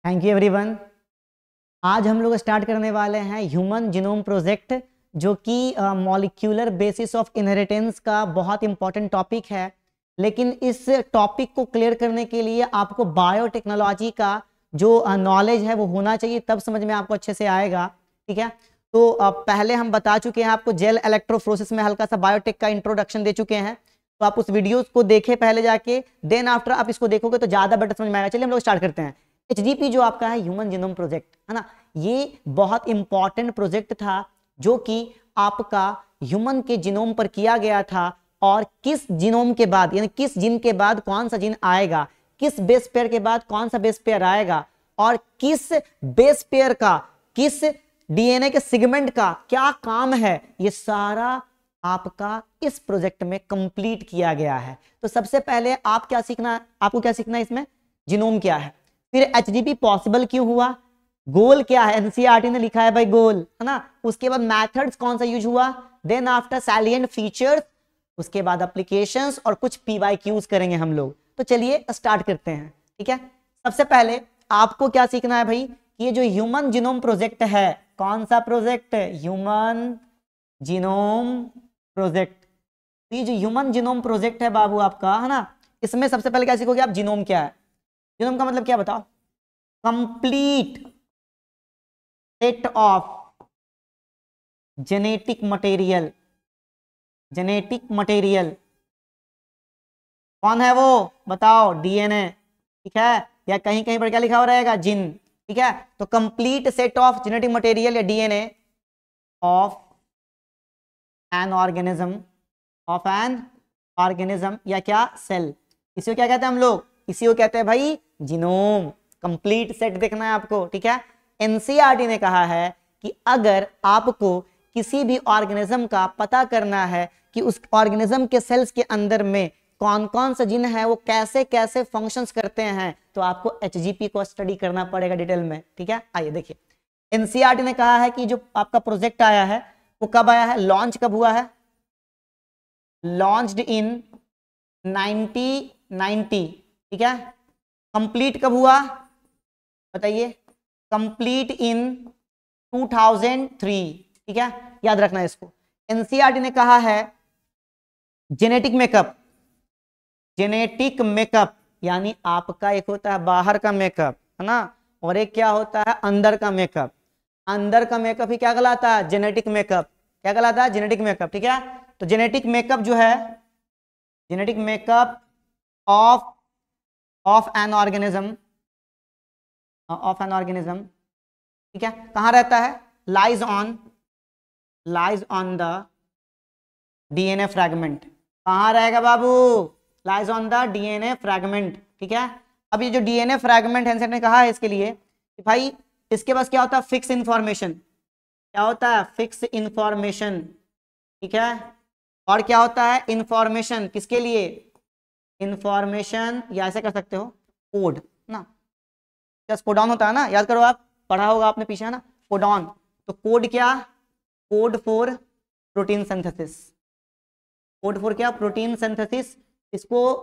Thank you everyone. आज हम लोग स्टार्ट करने वाले हैं ह्यूमन जीनोम प्रोजेक्ट, जो कि मॉलिक्यूलर बेसिस ऑफ इनहेरिटेंस का बहुत इंपॉर्टेंट टॉपिक है। लेकिन इस टॉपिक को क्लियर करने के लिए आपको बायोटेक्नोलॉजी का जो नॉलेज है वो होना चाहिए, तब समझ में आपको अच्छे से आएगा। ठीक है, तो पहले हम बता चुके हैं आपको जेल इलेक्ट्रोफोरेसिस में हल्का सा बायोटेक का इंट्रोडक्शन दे चुके हैं, तो आप उस वीडियो को देखें पहले जाके, देन आफ्टर आप इसको देखोगे तो ज्यादा बेटर समझ में आएगा। चलिए हम लोग स्टार्ट करते हैं। एचजीपी जो आपका है ह्यूमन जीनोम प्रोजेक्ट है ना, ये बहुत इंपॉर्टेंट प्रोजेक्ट था जो कि आपका ह्यूमन के जीनोम पर किया गया था। और किस जीनोम के बाद यानी किस जीन के बाद कौन सा जीन आएगा, किस बेस पेयर के बाद कौन सा बेस पेयर आएगा, और किस बेस पेयर का किस डीएनए के सेगमेंट का क्या काम है, ये सारा आपका इस प्रोजेक्ट में कंप्लीट किया गया है। तो सबसे पहले आप क्या सीखना, आपको क्या सीखना है इसमें, जीनोम क्या है, फिर एचजीपी पॉसिबल क्यों हुआ, गोल क्या है, एनसीईआरटी ने लिखा है भाई गोल, है ना, उसके बाद मेथड्स कौन सा यूज हुआ, देन आफ्टर सैलिएंट फीचर्स, उसके बाद एप्लीकेशंस और कुछ पीवाईक्यूज करेंगे हम लोग। तो चलिए स्टार्ट करते हैं। ठीक है, सबसे पहले आपको क्या सीखना है भाई, ये जो ह्यूमन जीनोम प्रोजेक्ट है, कौन सा प्रोजेक्ट, ह्यूमन जीनोम प्रोजेक्ट। ये जो ह्यूमन जीनोम प्रोजेक्ट है बाबू आपका, है ना, इसमें सबसे पहले क्या सीखोगे आप, जीनोम क्या है। जीनोम का मतलब क्या बताओ, complete set of genetic material. Genetic material कौन है वो बताओ, डीएनए। ठीक है, या कहीं कहीं पर क्या लिखा हुआ रहेगा, जिन। ठीक है, तो complete set of genetic material या DNA of an organism, of an organism या क्या, सेल। इसी को क्या कहते हैं हम लोग, इसी को कहते हैं भाई जीनोम। कंप्लीट सेट देखना है आपको। ठीक है, एनसीईआरटी ने कहा है कि अगर आपको किसी भी ऑर्गेनिज्म का पता करना है कि उस ऑर्गेनिज्म के सेल्स के अंदर में कौन कौन सा जीन है, वो कैसे कैसे फंक्शंस करते हैं, तो आपको एचजीपी को स्टडी करना पड़ेगा डिटेल में। ठीक है, आइए देखिए, एनसीईआरटी ने कहा है कि जो आपका प्रोजेक्ट आया है वो कब आया है, लॉन्च कब हुआ है, लॉन्च्ड इन 1990। ठीक है, कंप्लीट कब हुआ बताइए, कंप्लीट इन 2003। ठीक है, याद रखना है इसको। एनसीईआरटी ने कहा है जेनेटिक मेकअप, जेनेटिक मेकअप यानी आपका एक होता है बाहर का मेकअप, है ना, और एक क्या होता है अंदर का मेकअप। अंदर का मेकअप ही क्या कहलाता है, जेनेटिक मेकअप। क्या कहलाता है, जेनेटिक मेकअप। ठीक है, तो जेनेटिक मेकअप जो है, genetic makeup of an organism, of an organism. ठीक है, कहां रहता है, lies on the DNA fragment. कहां रहेगा बाबू, lies on the DNA fragment. ठीक है, अब ये जो डीएनए फ्रैगमेंट है ने कहा है इसके लिए कि भाई इसके पास क्या होता है, फिक्स इंफॉर्मेशन। क्या होता है, फिक्स इंफॉर्मेशन। ठीक है, और क्या होता है, इंफॉर्मेशन किसके लिए, इंफॉर्मेशन, या ऐसे कर सकते हो कोड ना, जस्ट कोडॉन होता है ना, याद करो आप, पढ़ा होगा आपने पीछे, है ना, कोडॉन। तो कोड क्या, code for protein synthesis. Code for क्या, प्रोटीन सिंथेसिस। इसको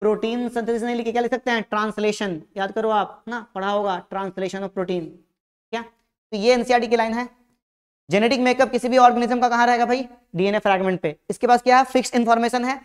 प्रोटीन सिंथेसिस नहीं लिखे, क्या लिख सकते हैं, ट्रांसलेशन। याद करो आप ना, पढ़ा होगा ट्रांसलेशन ऑफ प्रोटीन। क्या, तो ये एनसीईआरटी की लाइन है। जेनेटिक मेकअप किसी भी ऑर्गेनिज्म का कहां रहेगा भाई, डीएनए फ्रैगमेंट पे। इसके पास क्या है, फिक्स इंफॉर्मेशन है।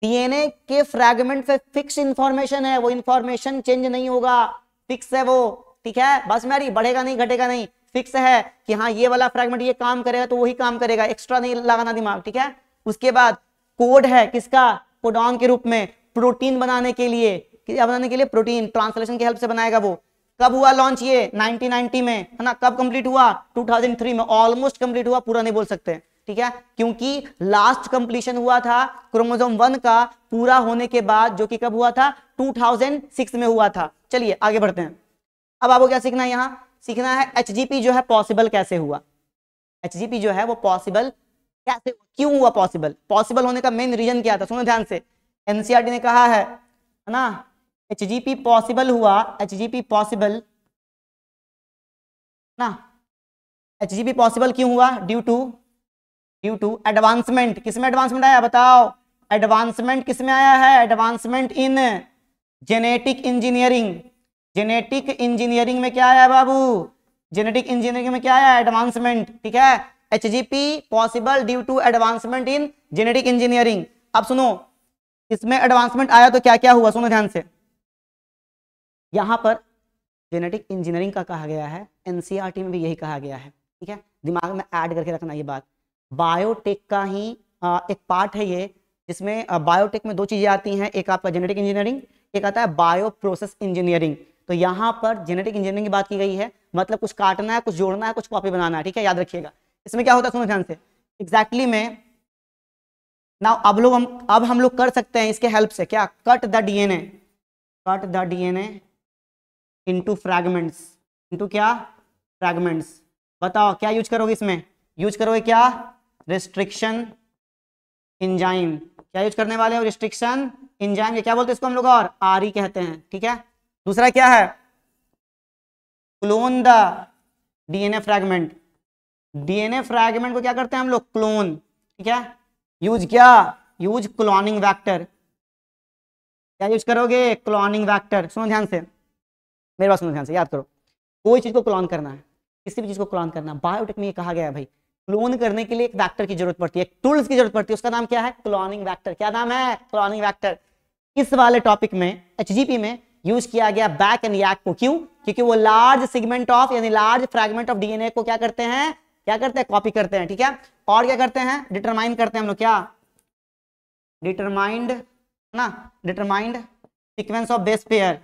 डीएनए के फ्रैगमेंट पे फिक्स इंफॉर्मेशन है, वो इंफॉर्मेशन चेंज नहीं होगा, फिक्स है वो। ठीक है, बस मेरी बढ़ेगा नहीं घटेगा नहीं, फिक्स है कि हाँ ये वाला फ्रैगमेंट ये काम करेगा तो वही काम करेगा, एक्स्ट्रा नहीं लगाना दिमाग। ठीक है, उसके बाद कोड है किसका, कोडॉन के रूप में, प्रोटीन बनाने के लिए। क्या बनाने के लिए, प्रोटीन, ट्रांसलेशन की हेल्प से बनाएगा वो। कब हुआ लॉन्च, ये 1990 में, है ना। कब कंप्लीट हुआ, 2003 में, ऑलमोस्ट कंप्लीट हुआ, पूरा नहीं बोल सकते। ठीक है, क्योंकि लास्ट कंप्लीशन हुआ था क्रोमोसोम 1 का पूरा होने के बाद, जो कि कब हुआ था, 2006 में हुआ था। चलिए आगे बढ़ते हैं। अब आपको क्या सीखना है, यहां सीखना है एचजीपी जो है पॉसिबल कैसे हुआ। एचजीपी जो है वो पॉसिबल कैसे, क्यों हुआ पॉसिबल, पॉसिबल होने का मेन रीजन क्या था, सुनो ध्यान से। एनसीईआरटी ने कहा है ना, एचजीपी पॉसिबल हुआ, एचजीपी पॉसिबल ना, एचजीपी पॉसिबल क्यों हुआ, ड्यू टू एडवांसमेंट। किसमें एडवांसमेंट आया बताओ, एडवांसमेंट किसमें आया है, advancement in genetic engineering. Genetic engineering में क्या आया बाबू, जेनेटिक इंजीनियरिंग में क्या आया, एडवांसमेंट, ठीक है। HGP possible due to advancement in genetic engineering. अब सुनो, इसमें एडवांसमेंट आया तो क्या क्या हुआ, सुनो ध्यान से। यहां पर जेनेटिक इंजीनियरिंग का कहा गया है, एनसीईआरटी में भी यही कहा गया है, ठीक है, दिमाग में ऐड करके रखना ये बात। बायोटेक का ही एक पार्ट है ये, जिसमें बायोटेक में दो चीजें आती हैं, एक आपका जेनेटिक इंजीनियरिंग, एक आता है बायो प्रोसेस इंजीनियरिंग। तो यहाँ पर जेनेटिक इंजीनियरिंग की बात की गई है, मतलब कुछ काटना है, कुछ जोड़ना है, कुछ कॉपी बनाना है, ठीक है, याद रखिएगा। इसमें क्या होता है सुनो ध्यान से, एग्जैक्टली में ना अब हम लोग कर सकते हैं इसके हेल्प से क्या, cut the DNA, cut the DNA into fragments, into क्या, फ्रैगमेंट्स। बताओ क्या यूज करोगे इसमें, यूज करोगे क्या, रिस्ट्रिक्शन एंजाइम। क्या यूज करने वाले हो, रिस्ट्रिक्शन एंजाइम, ये क्या बोलते हैं इसको हम लोग, और आरई कहते हैं, ठीक है। दूसरा क्या है, clone the DNA fragment. DNA fragment को क्या करते हैं हम लोग, क्लोन, ठीक है। यूज क्या, यूज क्लोनिंग वेक्टर। क्या यूज करोगे, क्लोनिंग वेक्टर। सुनो ध्यान से, मेरी बात सुनो ध्यान से, याद करो, कोई चीज को क्लोन करना है, किसी भी चीज को क्लोन करना, बायोटेक में ये कहा गया है भाई, क्लोन करने के लिए एक वेक्टर की जरूरत पड़ती है, एक टूल्स की जरूरत पड़ती है, उसका नाम क्या है, क्लोनिंग वेक्टर। क्या नाम है, क्लोनिंग वेक्टर। इस वाले टॉपिक में एचजीपी में यूज किया गया बैक एंड यैक को, क्यों, क्योंकि वो लार्ज सेगमेंट ऑफ यानी लार्ज फ्रैगमेंट ऑफ डीएनए को क्या करते हैं, क्या करते हैं, कॉपी करते हैं, ठीक है। और क्या करते हैं, डिटरमाइन करते हैं हम लोग, क्या, डिटरमाइंड ना, determined sequence of base pair,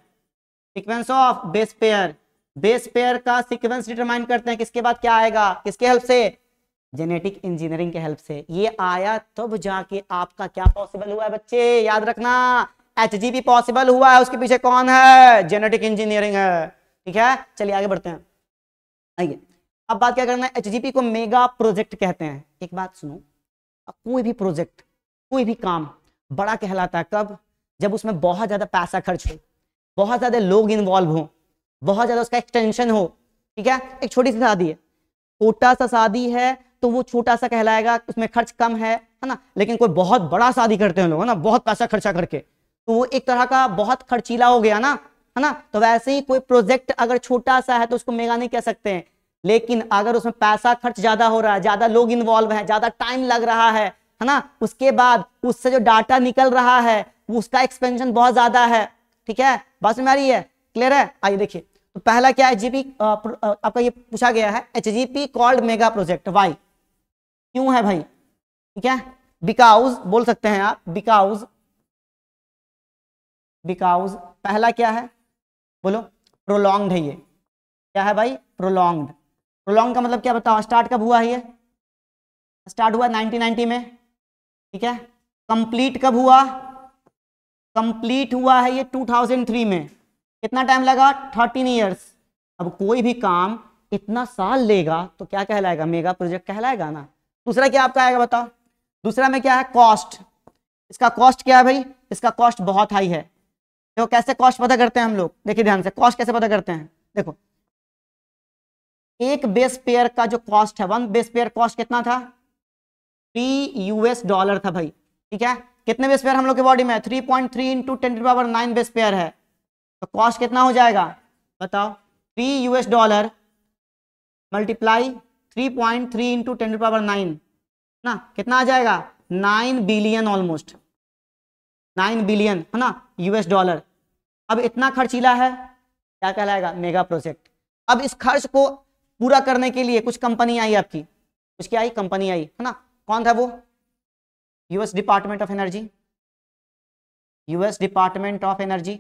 sequence of base pair, base pair का सीक्वेंस डिटरमाइन करते हैं, किसके बाद क्या आएगा, किसके हेल्प से, जेनेटिक इंजीनियरिंग के हेल्प से। ये आया तब जाके आपका क्या पॉसिबल हुआ है बच्चे, याद रखना, एचजीपी पॉसिबल हुआ है, उसके पीछे कौन है, जेनेटिक इंजीनियरिंग है, ठीक है। चलिए आगे बढ़ते हैं, आइए अब बात क्या करना है, एचजीपी को मेगा प्रोजेक्ट कहते हैं। एक बात सुनो, कोई भी प्रोजेक्ट, कोई भी काम बड़ा कहलाता है कब, जब उसमें बहुत ज्यादा पैसा खर्च हो, बहुत ज्यादा लोग इन्वॉल्व हो, बहुत ज्यादा उसका एक्सटेंशन हो, ठीक है। एक छोटी सी शादी है, छोटा सा शादी है तो वो छोटा सा कहलाएगा, उसमें खर्च कम है ना। लेकिन कोई बहुत बड़ा शादी करते हैं लोग, है ना, बहुत पैसा खर्चा करके, तो वो एक तरह का बहुत खर्चीला हो गया ना, है ना। तो वैसे ही कोई प्रोजेक्ट अगर छोटा सा है तो उसको मेगा नहीं कह सकते हैं, लेकिन अगर उसमें पैसा खर्च ज्यादा हो रहा है, ज्यादा लोग इन्वॉल्व है, ज्यादा टाइम लग रहा है ना, उसके बाद उससे जो डाटा निकल रहा है उसका एक्सपेंशन बहुत ज्यादा है, ठीक है, बात समझ में आ रही है, क्लियर है। आइए देखिए, तो पहला क्या है, एचजीपी आपका ये पूछा गया है, HGP called mega project, why, क्यों है भाई, ठीक है, बिकॉज बोल सकते हैं आप, बिकॉज, बिकॉज पहला क्या है, बोलो, प्रोलॉन्ग्ड है ये, क्या है भाई, प्रोलॉन्ग्ड। प्रोलॉन्ग का मतलब क्या बताओ, स्टार्ट कब हुआ है ये, स्टार्ट हुआ 1990 में, ठीक है। कंप्लीट कब हुआ, कंप्लीट हुआ है ये 2003 में, कितना टाइम लगा, 13 ईयर्स। अब कोई भी काम इतना साल लेगा तो क्या कहलाएगा, मेगा प्रोजेक्ट कहलाएगा ना। दूसरा क्या आपका आएगा बताओ, दूसरा में क्या है, कॉस्ट। इसका कॉस्ट क्या है भाई, इसका कॉस्ट बहुत हाई है। देखो कैसे कॉस्ट पता करते हैं हम लोग, देखिए ध्यान से, कॉस्ट कैसे पता करते हैं, देखो एक बेस पेयर का जो कॉस्ट है, वन बेस पेयर कॉस्ट कितना था, $3 था भाई, ठीक है। कितने बेस पेयर हम लोग के बॉडी में, 3.3 इंटू 10⁹ बेस पेयर है, तो कॉस्ट कितना हो जाएगा बताओ, $3 मल्टीप्लाई 3.3 इंटू 10⁹ ना, कितना आ जाएगा, 9 बिलियन, ऑलमोस्ट 9 बिलियन, है ना, $। अब इतना खर्चीला है, क्या कहलाएगा, मेगा प्रोजेक्ट। अब इस खर्च को पूरा करने के लिए कुछ कंपनी आई आपकी, कुछ क्या आई, कंपनी आई, है ना, कौन था वो, US department of energy, US department of energy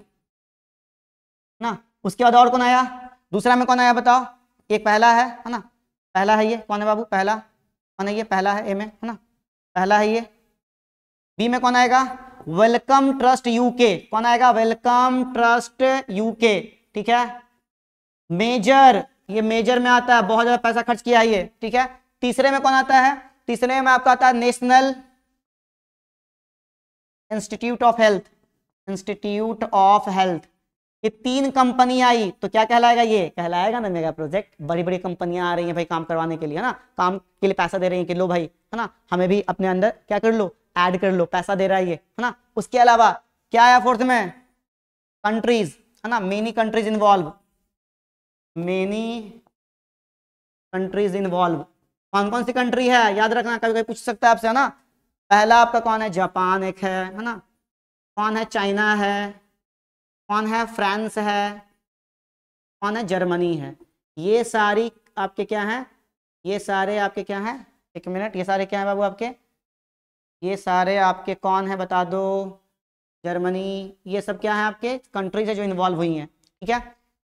ना। उसके बाद और कौन आया, दूसरा में कौन आया बताओ, एक पहला है ना, पहला है ये, कौन है बाबू, पहला कौन है ये, पहला है ए में, है ना, पहला है ये। बी में कौन आएगा, वेलकम ट्रस्ट यूके, कौन आएगा, वेलकम ट्रस्ट यूके, ठीक है। मेजर, ये मेजर में आता है, बहुत ज्यादा पैसा खर्च किया है ये, ठीक है। तीसरे में कौन आता है, तीसरे में आपका आता है national institute of health, institute of health. ये 3 कंपनी आई तो क्या कहलाएगा, ये कहलाएगा ना मेगा प्रोजेक्ट। बड़ी बड़ी कंपनियां आ रही हैं भाई काम करवाने के लिए, है ना, काम के लिए पैसा दे रही हैं कि लो भाई, है ना, हमें भी अपने अंदर क्या कर लो, ऐड कर लो, पैसा दे रहा है ये, है ना। उसके अलावा क्या आया फोर्थ में, कंट्रीज, है ना, many countries involve, many countries involve. कौन कौन सी कंट्री है याद रखना, कभी कभी पूछ सकता है आपसे, है ना। पहला आपका कौन है, जापान एक है ना, कौन है, चाइना है, कौन है, फ्रांस है, कौन है, जर्मनी है। ये सारी आपके क्या हैं, ये सारे आपके क्या हैं, एक मिनट, ये सारे क्या हैं बाबू आपके, ये सारे आपके कौन है बता दो, जर्मनी, ये सब क्या है आपके कंट्रीज है जो इन्वॉल्व हुई हैं, ठीक है।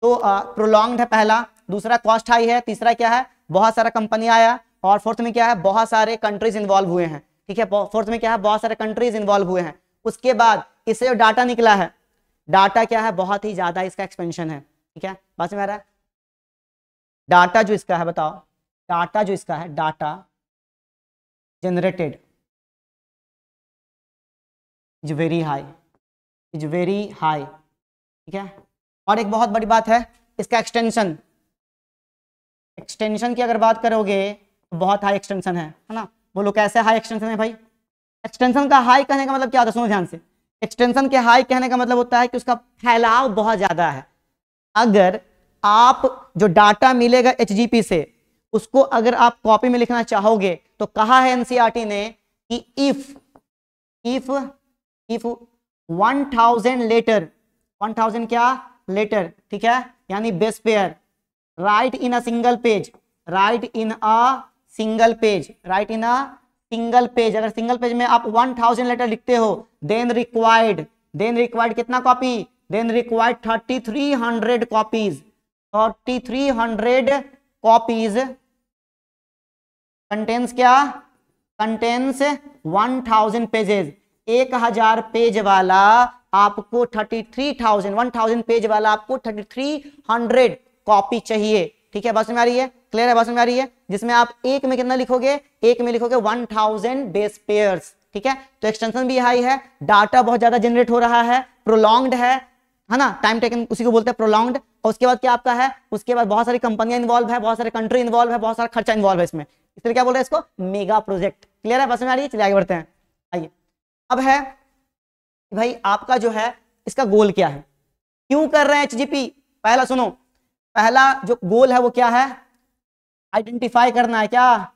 तो प्रोलॉन्ग्ड है पहला, दूसरा कॉस्ट हाई है, तीसरा क्या है, बहुत सारा कंपनी आया, और फोर्थ में क्या है, बहुत सारे कंट्रीज इन्वॉल्व हुए हैं, ठीक है। फोर्थ में क्या है, बहुत सारे कंट्रीज इन्वॉल्व हुए हैं। उसके बाद इससे जो डाटा निकला है, डाटा क्या है, बहुत ही ज्यादा इसका एक्सपेंशन है, ठीक है, बात में आ रहा है। डाटा जो इसका है बताओ, डाटा जो इसका है, data generated is very high, is very high, ठीक है। और एक बहुत बड़ी बात है इसका एक्सटेंशन, एक्सटेंशन की अगर बात करोगे तो बहुत हाई एक्सटेंशन है ना। बोलो कैसे हाई एक्सटेंशन है भाई। एक्सटेंशन का हाई कहने का मतलब क्या होता है, सुनो ध्यान से। एक्सटेंशन के हाई कहने का मतलब होता है कि उसका फैलाव बहुत ज्यादा है। अगर आप जो डाटा मिलेगा एचजीपी से, उसको अगर आप कॉपी में लिखना चाहोगे तो कहा है एनसीईआरटी ने कि इफ 1000 लेटर, 1000 क्या लेटर, ठीक है, यानी base pair, write in a single page, write in a single page, write in a single page, अगर सिंगल पेज में आप 1000 लेटर लिखते हो, देन रिक्वायर्ड कितना copy, then required 3300 copies, 3300 copies contains क्या, कंटेन्स 1000 पेजेस। 1000 पेज वाला आपको 1000 page वाला आपको 3300 कॉपी चाहिए, ठीक है, बस में आ रही है, क्लियर है, बस में आ रही है। जिसमें आप एक में कितना लिखोगे, एक में लिखोगे 1000 बेस पेयर्स, ठीक है। तो एक्सटेंशन भी हाई है, डाटा बहुत ज्यादा जनरेट हो रहा है, प्रोलॉन्ग्ड है ना, टाइम टेकन उसी को बोलते हैं प्रोलॉन्ग्ड। और उसके बाद क्या आपका है, उसके बाद बहुत सारी कंपनियां इन्वॉल्व है, बहुत सारे कंट्री इन्वॉल्व है, बहुत सारा खर्चा इन्वॉल्व है इसमें, इसलिए क्या बोल रहे हैं इसको, मेगा प्रोजेक्ट। क्लियर है, बस में आ रही है, चलिए आगे बढ़ते हैं। आइए, अब है भाई आपका जो है इसका गोल क्या है, क्यों कर रहे हैं एचजीपी। पहला सुनो, पहला जो गोल है वो क्या है, आइडेंटिफाई करना है, क्या,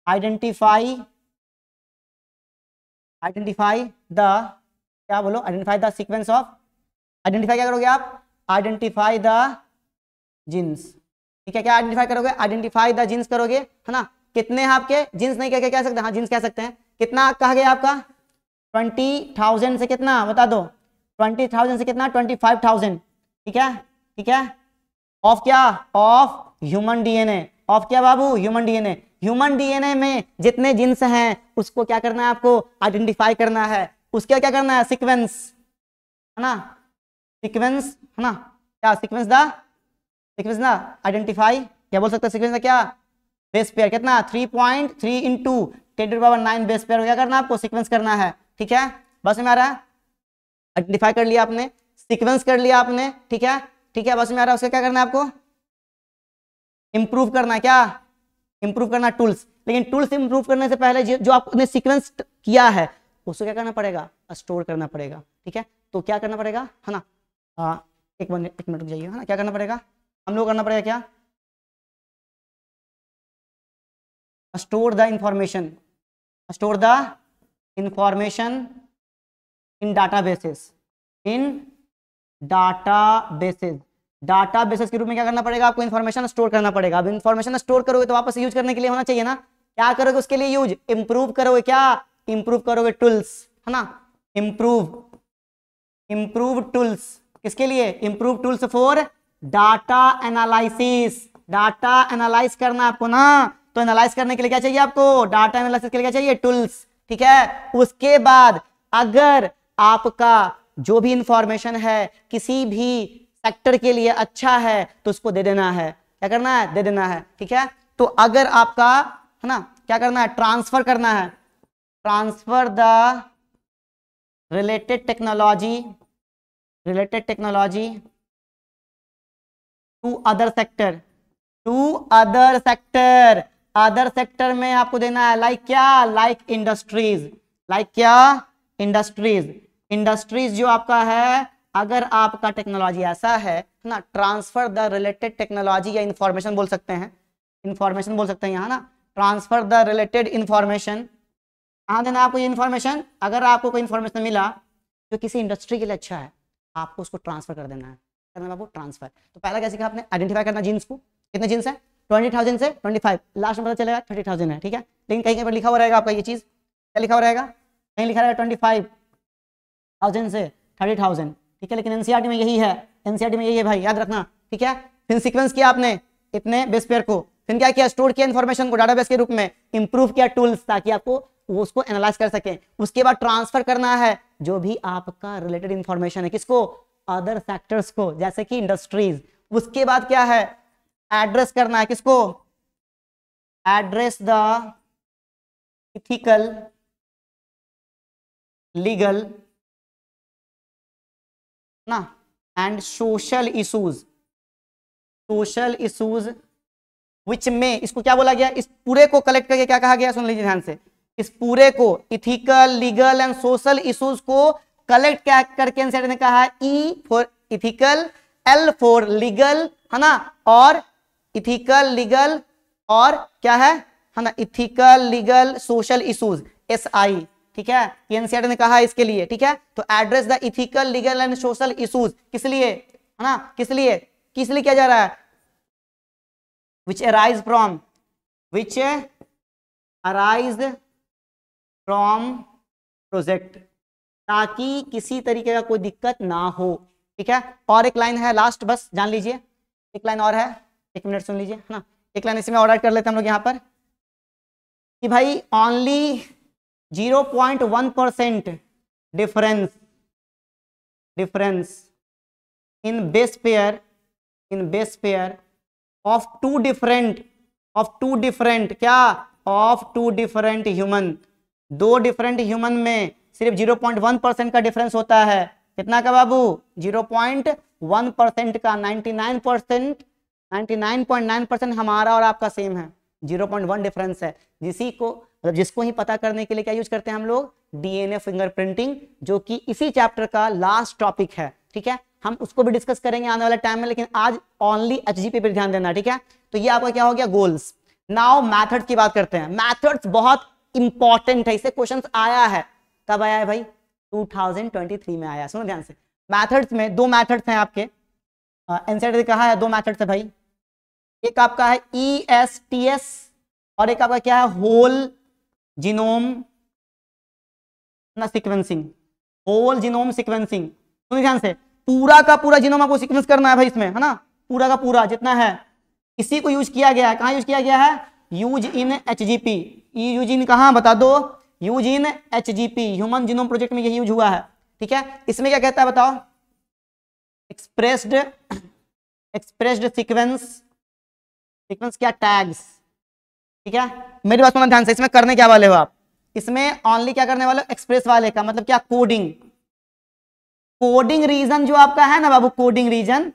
आइडेंटिफाई द, क्या बोलो, identify the sequence of, identify क्या करोगे आप, आइडेंटिफाई द जीन्स, ठीक है, क्या आइडेंटिफाई करोगे, आइडेंटिफाई द जीन्स करोगे, है ना। कितने हैं आपके जीन्स, नहीं कह सकते, हाँ जीन्स कह सकते हैं। कितना कहा गया आपका, 20,000 से कितना बता दो, 20,000 से कितना, 25,000, ठीक है, ठीक है। ऑफ क्या, ऑफ ह्यूमन डीएनए, ऑफ क्या बाबू, ह्यूमन डीएनए। ह्यूमन डीएनए में जितने जीन्स हैं उसको क्या करना है आपको, आइडेंटिफाई करना है। उसके क्या करना है, सीक्वेंस, है ना, सीक्वेंस, है ना, क्या सीक्वेंस दा आइडेंटिफाई, क्या बोल सकते हैं सीक्वेंस दा, क्या बेस पेयर, कितना 3.3 इंटू 10⁹ बेस पेयर, क्या करना है आपको, सीक्वेंस करना है, ठीक है, बस में आ रहा है। आइडेंटिफाई कर लिया आपने, सीक्वेंस कर लिया आपने, ठीक है, ठीक है, बस में आ रहा है। उसका क्या करना है आपको, इंप्रूव करना है, क्या इंप्रूव करना टूल्स। लेकिन टूल्स इंप्रूव करने से पहले जो आपने सीक्वेंस किया है उसको क्या करना पड़ेगा, स्टोर करना पड़ेगा, ठीक है। तो क्या करना पड़ेगा, है ना, एक मिनट रुक जाइए, है ना, क्या करना पड़ेगा, हम लोग करना पड़ेगा क्या, store the information, store the information in databases, in databases, databases के रूप में क्या करना पड़ेगा आपको, इंफॉर्मेशन स्टोर करना पड़ेगा। अब इंफॉर्मेशन स्टोर करोगे तो वापस यूज करने के लिए होना चाहिए ना, क्या करोगे उसके लिए यूज, इंप्रूव करोगे, क्या इंप्रूव करोगे टूल्स, है ना, इंप्रूव टूल्स, किसके लिए, improve tools for data analysis, data analyse करना आपको ना, तो एनालाइज करने के लिए क्या चाहिए आपको, डाटा एनालिसिस के लिए क्या चाहिए, टूल्स, ठीक है। उसके बाद अगर आपका जो भी इंफॉर्मेशन है किसी भी सेक्टर के लिए अच्छा है तो उसको दे देना है, क्या करना है, दे देना है, ठीक है। तो अगर आपका, है ना, क्या करना है, ट्रांसफर करना है, transfer the related technology to other sector, other sector में आपको देना है, लाइक क्या, लाइक इंडस्ट्रीज, लाइक क्या, इंडस्ट्रीज जो आपका है अगर आपका टेक्नोलॉजी ऐसा है ना, ट्रांसफर द रिलेटेड टेक्नोलॉजी या इंफॉर्मेशन बोल सकते हैं, इंफॉर्मेशन बोल सकते हैं यहाँ ना, ट्रांसफर द रिलेटेड इंफॉर्मेशन। कहाँ देना आपको ये इंफॉर्मेशन? अगर आपको कोई इंफॉर्मेशन मिला जो किसी इंडस्ट्री के लिए अच्छा है, आपको उसको ट्रांसफर कर देना है, करना आपको ट्रांसफर। तो पहला क्या सीखा आपने? आइडेंटिफाई करना जीन्स को। कितने जीन्स है? 20,000 से 25, लास्ट में पता चलेगा 30,000 है, ठीक है। लेकिन कहीं कहीं पर लिखा हुआ रहेगा आपका ये चीज, क्या लिखा हुआ रहेगा? कहीं लिखा रहेगा 25,000 से 30,000, ठीक है। लेकिन एनसीईआरटी में यही है, एनसीईआरटी में यही है भाई, याद रखना, ठीक है। फिर सीक्वेंस किया आपने इतने बेस पेयर को, फिर क्या किया? स्टोर किया इन्फॉर्मेशन को डाटाबेस के रूप में, इंप्रूव किया टूल्स ताकि आपको वो उसको एनालाइज कर सके। उसके बाद ट्रांसफर करना है जो भी आपका रिलेटेड इंफॉर्मेशन है, किसको? अदर सेक्टर्स को, जैसे कि इंडस्ट्रीज। उसके बाद क्या है? एड्रेस करना है, किसको? एड्रेस द इथिकल, लीगल ना and social issues, social issues which में, इसको क्या बोला गया? इस पूरे को कलेक्ट करके क्या कहा गया? सुन लीजिए ध्यान से, इस पूरे को ethical, legal and social issues को कलेक्ट क्या करके एनसीईआरटी ने कहा है? E for ethical, L for legal, है ना, और इथिकल, लीगल और क्या है ना, ethical, legal, social issues, SI, ठीक है। एनसीईआरटी ने कहा है इसके लिए, ठीक है। तो address the ethical, legal and social issues, किस लिए? है ना, किस लिए किया जा रहा है? which arise from प्रोजेक्ट, ताकि किसी तरीके का कोई दिक्कत ना हो, ठीक है। और एक लाइन है लास्ट, बस जान लीजिए, एक लाइन और है, एक मिनट सुन लीजिए, है ना। एक लाइन इसमें और ऐड कर लेते हैं हम लोग यहाँ पर कि भाई only 0.1% difference in base pair of two different human, दो डिफरेंट ह्यूमन में सिर्फ 0.1% का डिफरेंस होता है। कितना का बाबू? 0.1% का। 99.9% हमारा और आपका सेम है, 0.1 डिफरेंस है। जिसको ही पता करने के लिए क्या यूज करते हैं हम लोग? DNA फिंगरप्रिंटिंग, जो कि इसी चैप्टर का लास्ट टॉपिक है, ठीक है। हम उसको भी डिस्कस करेंगे आने वाले टाइम में, लेकिन आज ओनली HGP पर ध्यान देना, ठीक है। तो ये आपका क्या हो गया? गोल्स। नाउ मैथड्स की बात करते हैं। मैथड्स बहुत इंपॉर्टेंट है, इससे क्वेश्चंस आया है। कब आया है भाई? 2023 में आया। सुनो ध्यान से, मैथड्स में दो मैथड्स हैं आपके, एनसीईआरटी ने कहा है दो मैथड्स है भाई। एक आपका है ESTS और एक आपका क्या है? होल जीनोम ना सीक्वेंसिंग, होल जीनोम सीक्वेंसिंग। सुनिए ध्यान से, पूरा का पूरा जीनोम आपको सीक्वेंस करना है भाई इसमें, है ना, पूरा का पूरा जितना है। इसी को यूज किया गया है, कहाँ यूज किया गया है? Use in HGP। Use in कहाँ बता दो? Use in HGP, human genome project में यही यूज हुआ है, ठीक है। इसमें क्या कहता है बताओ? एक्सप्रेस्ड सीक्वेंस क्या? टैग्स, ठीक है। मेरी बात सुनो ध्यान से, इसमें करने क्या वाले हो आप? इसमें ओनली क्या करने वाले हो? एक्सप्रेस वाले का मतलब क्या? कोडिंग रीजन जो आपका है ना बाबू, कोडिंग रीजन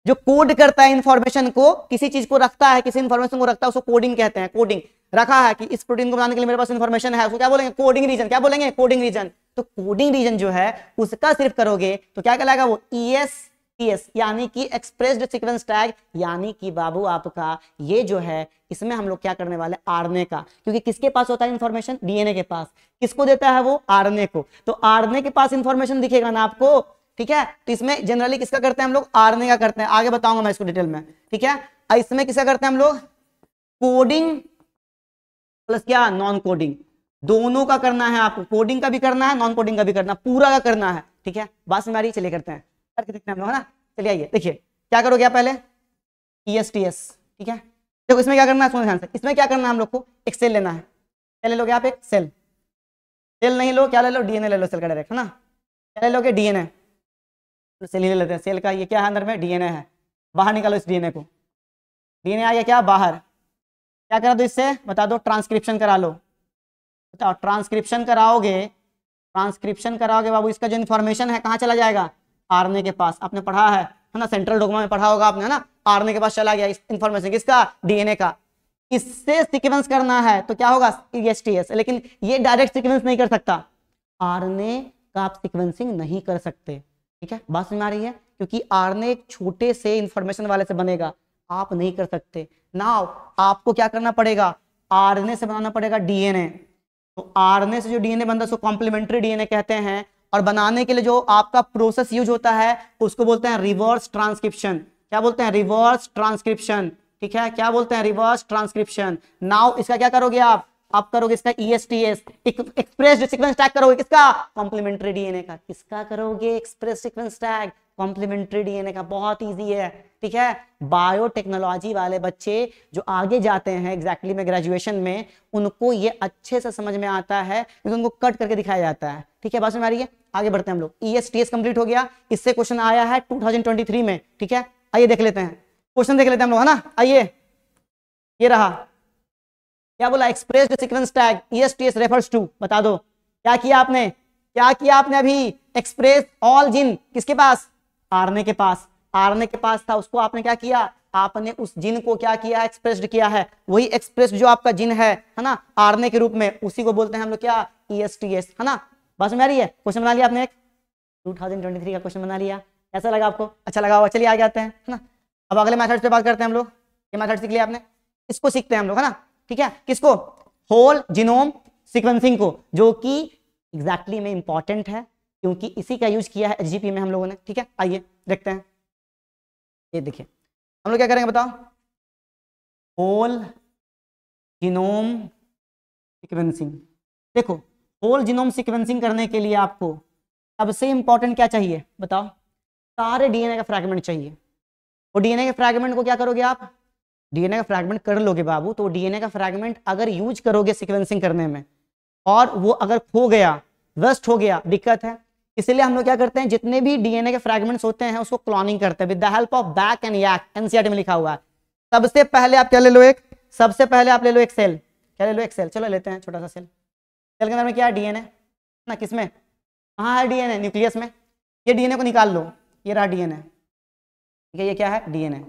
जो कोड करता है इंफॉर्मेशन को, किसी चीज को रखता है, किसी इंफॉर्मेशन को रखता है, उसको कोडिंग कहते हैं। कोडिंग रखा है कि इस प्रोटीन को बनाने के लिए मेरे पास इंफॉर्मेशन है, उसको क्या बोलेंगे? Coding region. क्या बोलेंगे? Coding region. तो कोडिंग रीजन जो है उसका सिर्फ करोगे तो क्या कहलाएगा वो? ESTS, यानी कि एक्सप्रेस्ड सीक्वेंस टैग, यानी कि बाबू आपका ये जो है इसमें हम लोग क्या करने वाले? RNA का, क्योंकि किसके पास होता है इंफॉर्मेशन? DNA के पास। किसको देता है वो? RNA को। तो RNA के पास इंफॉर्मेशन दिखेगा ना आपको, ठीक है। तो इसमें जनरली किसका करते हैं हम लोग? RNA का करते हैं, आगे बताऊंगा मैं इसको डिटेल में, ठीक है। इसमें किसका करते हैं हम लोग? कोडिंग प्लस क्या? नॉन कोडिंग, दोनों का करना है आपको। कोडिंग का भी करना है, नॉन कोडिंग का भी करना है, पूरा का करना है, ठीक है। बात समझ आ रही? चलिए करते हैं, करके देखते हैं हम लोग, है ना। चलिए आइए, देखिए क्या करोगे आप पहले? ESTS, ठीक है। देखो इसमें क्या करना है, सुनो ध्यान से, इसमें क्या करना है हम लोग को? एक सेल लेना है। क्या ले लोगे आप? एक सेल नहीं लो, क्या ले लो? DNA ले लो, सेल का डायरेक्ट, है ना। क्या ले लोगे? DNA, सेल ही ले लेते हैं। सेल का ये क्या है? अंदर में DNA है, बाहर निकालो इस DNA को। DNA आ गया क्या? बाहर। क्या करा दो इससे? बता दो। ट्रांसक्रिप्शन करा लो। बताओ, ट्रांसक्रिप्शन कराओगे बाबू, इसका जो इन्फॉर्मेशन है कहाँ चला जाएगा? RNA के पास। आपने पढ़ा है ना, सेंट्रल डोग्मा में पढ़ा होगा आपने, है ना। RNA के पास चला गया इस इन्फॉर्मेशन, किसका? DNA का। इससे सीक्वेंस करना है तो क्या होगा? ESTS। लेकिन ये डायरेक्ट सीक्वेंस नहीं कर सकता, RNA का आप सीक्वेंसिंग नहीं कर सकते, ठीक है, बात समझ में आ रही है? क्योंकि आरएनए एक छोटे से इंफॉर्मेशन वाले से बनेगा, आप नहीं कर सकते। नाउ आपको क्या करना पड़ेगा, आरएनए से बनाना पड़ेगा डीएनए। तो आरएनए से जो डीएनए बनता है उसको कॉम्प्लीमेंट्री डीएनए कहते हैं, और बनाने के लिए जो आपका प्रोसेस यूज होता है उसको बोलते हैं रिवर्स ट्रांसक्रिप्शन। क्या बोलते हैं? Reverse transcription. ठीक है, क्या बोलते हैं? Reverse transcription. नाउ इसका क्या करोगे आप करोगे इसका ESTS, एक्सप्रेस सीक्वेंस टैग करोगे। किसका? कॉम्प्लीमेंट्री डीएनए का। किसका करोगे? Express sequence tag complementary DNA का। बहुत इजी है। ठीक है, बायोटेक्नोलॉजी वाले बच्चे जो आगे जाते हैं एग्जैक्टली में ग्रेजुएशन में, उनको ये अच्छे से समझ में आता है क्योंकि उनको कट करके दिखाया जाता है। ठीक है, बात समझ में आ रही है? आगे बढ़ते हैं हम लोग। ESTS कंप्लीट हो गया, इससे क्वेश्चन आया है 2023 में। ठीक है, आइए देख लेते हैं, क्वेश्चन देख लेते हैं हम लोग, है ना। आइए, ये रहा, क्या बोला? Expressed sequence tag ESTS refers to. बता दो क्या किया आपने, क्या किया आपने अभी? एक्सप्रेस ऑल जिन किसके पास? आरएनए के पास। आरएनए के पास था, उसको आपने क्या किया? आपने उस जिन को क्या किया? एक्सप्रेस्ड किया है। वही एक्सप्रेस्ड जो आपका जिन है ना, आरएनए के रूप में, उसी को बोलते हैं हम लोग क्या? ESTS, है ना। बात समझ आ रही है? क्वेश्चन बना लिया आपने एक 2023 का क्वेश्चन बना लिया। कैसा लगा आपको? अच्छा लगा होगा। चलिए आगे आते हैं, है ना। अब अगले मेथड पे बात करते हैं हम लोग। ये मेथड सीख लिया आपने, इसको सीखते हैं हम लोग, है ना। ठीक है, किसको? होल जीनोम सीक्वेंसिंग को, जो कि एग्जैक्टली में इंपॉर्टेंट है क्योंकि इसी का यूज किया है HGP में हम लोगों ने। ठीक है, आइए देखते हैं। ये देखिए हम लोग क्या करेंगे बताओ? Whole genome sequencing. देखो, होल जीनोम सीक्वेंसिंग करने के लिए आपको सबसे इंपॉर्टेंट क्या चाहिए बताओ? सारे डीएनए का फ्रैगमेंट चाहिए। वो डीएनए के फ्रैगमेंट को क्या करोगे आप? डीएनए का फ्रैगमेंट कर लोगे बाबू, तो डीएनए का फ्रैगमेंट अगर यूज करोगे सीक्वेंसिंग करने में और वो अगर खो गया, वेस्ट हो गया, दिक्कत है। इसलिए हम लोग क्या करते हैं, जितने भी डीएनए के फ्रैगमेंट्स होते हैं उसको क्लोनिंग करते हैं with the help of back and yak. NCERT में लिखा हुआ है। सबसे पहले आप क्या ले लो? सबसे पहले आप ले लो एक सेल। क्या ले लो? एक सेल। चलो लेते हैं छोटा सा सेल। सेल के अंदर में क्या है? डीएनए ना। किसमें? कहाँ है डीएनए? न्यूक्लियस में। ये डीएनए को निकाल लो, ये रहा डीएनए। ठीक है, ये क्या है? डीएनए।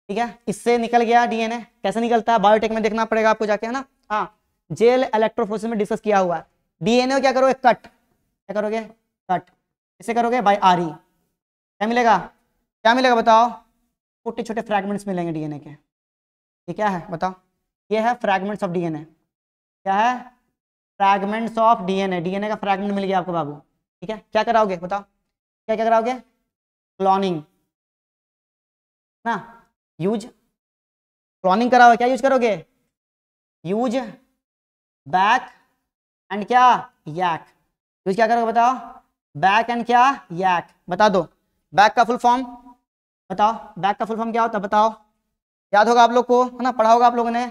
ठीक है, इससे निकल गया डीएनए। कैसे निकलता है? बायोटेक में देखना पड़ेगा आपको जाके, है ना। हाँ, जेल इलेक्ट्रोफोरेसिस में डिस्कस किया हुआ है। डीएनए क्या करोगे? कट। क्या करोगे? कट। इसे करोगे बाय RE। क्या मिलेगा? क्या मिलेगा बताओ? छोटे छोटे फ्रैगमेंट्स मिलेंगे डीएनए के। ये क्या है बताओ? ये है फ्रैगमेंट्स ऑफ डीएनए। क्या है? Fragments of DNA. डीएनए का फ्रैगमेंट मिल गया आपको बाबू। ठीक है, क्या कराओगे बताओ? क्या क्या कराओगे? क्लोनिंग ना। यूज क्लोनिंग कराओगे। क्या यूज करोगे? यूज बैक एंड क्या? यैक। यूज क्या करोगे बताओ? बैक एंड क्या? यैक। बता दो बैक का फुल फॉर्म बताओ। बैक का फुल फॉर्म क्या होता है बताओ? याद होगा आप लोग को, है ना, पढ़ा होगा आप लोगों ने।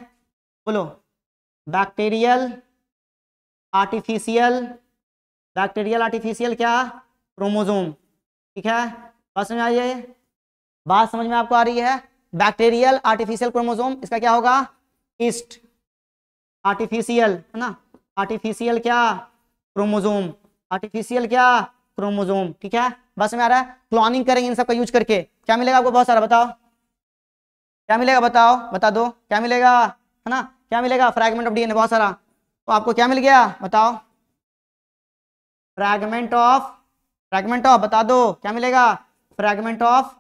बोलो। बैक्टीरियल आर्टिफिशियल, बैक्टीरियल आर्टिफिशियल क्या? क्रोमोसोम। ठीक है, बात समझ आई है? बात समझ में आपको आ रही है? बैक्टीरियल आर्टिफिशियल क्रोमोसोम, इसका क्या होगा? ईस्ट आर्टिफिशियल, है ना। आर्टिफिशियल क्या? क्रोमोसोम। आर्टिफिशियल क्या? क्रोमोसोम। ठीक है, बस में आ रहा है। क्लोनिंग करेंगे इन सब का यूज करके। क्या मिलेगा आपको? बहुत सारा। बताओ क्या मिलेगा? बताओ, बता दो क्या मिलेगा, है ना। क्या मिलेगा? फ्रैगमेंट ऑफ डीएनए, बहुत सारा। तो आपको क्या मिल गया बताओ? फ्रैगमेंट ऑफ बता दो क्या मिलेगा? फ्रैगमेंट ऑफ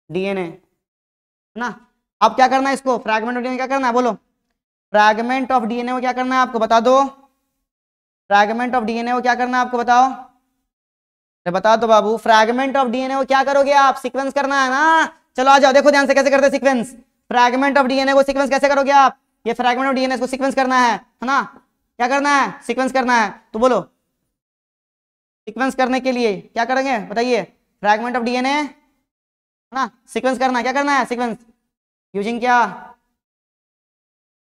डीएनए, है ना। अब क्या करना है इसको? फ्रैगमेंट ऑफ डीएनए क्या करना है? बोलो। फ्रैगमेंट ऑफ डीएनए को क्या करना है आपको? बता दो। फ्रैगमेंट ऑफ डीएनए को क्या करना है आपको? बताओ, बता दो बाबू। फ्रैगमेंट ऑफ डीएनए को क्या करोगे आप? सीक्वेंस करना है ना। चलो आ जाओ, देखो ध्यान से कैसे करते हैं सीक्वेंस। फ्रैगमेंट ऑफ डीएनए को सीक्वेंस कैसे करोगे आप? ये फ्रैगमेंट ऑफ डीएनए को सीक्वेंस करना है ना। क्या करना है? सीक्वेंस करना है। तो बोलो, सीक्वेंस करने के लिए क्या करेंगे बताइए? फ्रैगमेंट ऑफ डीएनए, है ना, सीक्वेंस करना है। क्या करना है? सीक्वेंस यूजिंग क्या?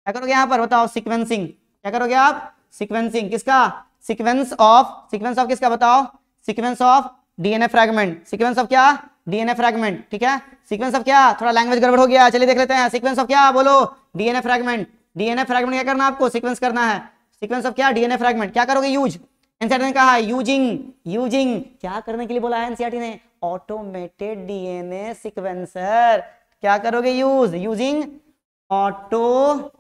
क्या करोगे यहाँ पर बताओ? सीक्वेंसिंग। क्या करोगे आप? सीक्वेंसिंग। किसका? सीक्वेंस ऑफ किसका बताओ? Sequence of DNA fragment. Sequence of क्या? DNA fragment. ठीक है, सीक्वेंस ऑफ क्या? थोड़ा लैंग्वेज गड़बड़ हो गया, चलिए देख लेते हैं। सीक्वेंस ऑफ क्या? बोलो। DNA fragment. डीएनए फ्रैगमेंट क्या करना है आपको? सीक्वेंस करना है। सीक्वेंस ऑफ क्या? DNA fragment. क्या करोगे? यूज। एनसीईआरटी ने कहा है यूजिंग क्या करने के लिए बोला है एनसीईआरटी ने? Automated DNA sequencer. क्या करोगे? Using automated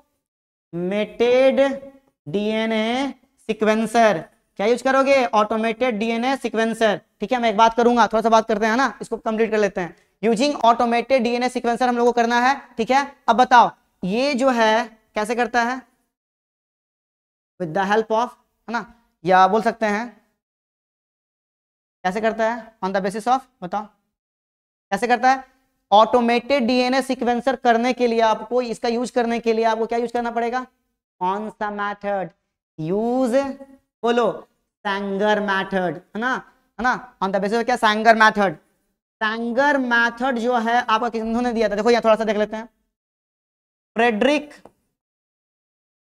DNA sequencer. क्या यूज करोगे? Automated DNA sequencer. ठीक है, मैं एक बात करूंगा, थोड़ा सा बात करते हैं ना, इसको कंप्लीट कर लेते हैं। यूजिंग ऑटोमेटेड डीएनए सीक्वेंसर हम लोग को करना है। ठीक है, अब बताओ ये जो है कैसे करता है? विद द हेल्प ऑफ, है ना, या बोल सकते हैं कैसे करता है? ऑन द बेसिस ऑफ, बताओ कैसे करता है? ऑटोमेटेड डीएनए सीक्वेंसर करने के लिए आपको, इसका यूज करने के लिए आपको क्या यूज करना पड़ेगा? कौन सा मेथड? यूज, बोलो, सैंगर मेथड, है ना, ऑन द बेसिस ऑफ क्या? Sanger method. सैंगर मेथड जो है आपका किन्होंने दिया था? देखो यहाँ थोड़ा सा देख लेते हैं।